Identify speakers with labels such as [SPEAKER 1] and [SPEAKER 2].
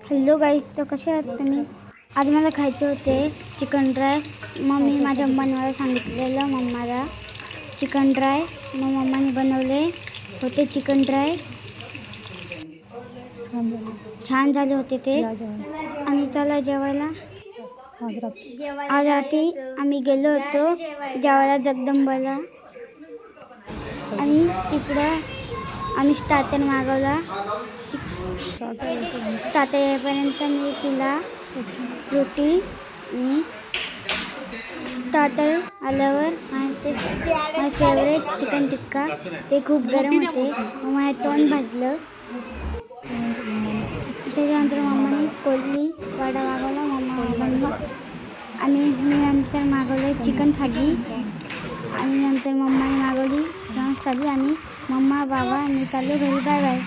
[SPEAKER 1] Hello गाईस, तर कसे आहात तुम्ही? आज मला खायचे होते चिकन ड्राय. मम्मी माझ्या मम्माने सांगितलेलं मम्माला चिकन ड्राय. मग मम्माने बनवले होते चिकन ड्राय. छान झाले होते ते. आणि चला जेवायला. आज रात्री आम्ही गेलो होतो जेवायला जगदंबाला. आणि तिकडं आम्ही स्टार्टर मागवला. स्टार्टर येईपर्यंत मी तिला रोटी आणि स्टार्टर आल्यावर माझे फेवरेट चिकन टिक्का ते खूप गरम होते. मग माझं तोंड भाजलं. त्याच्यानंतर मम्माने कोल्ही वडा मागवला मम्मा. आणि मी नंतर मागवलं चिकन थाली. आणि नंतर मम्माने मागवली प्रॉन्स थाली. आणि मम्मा बाबा मी चाललो घरी. Bye bye.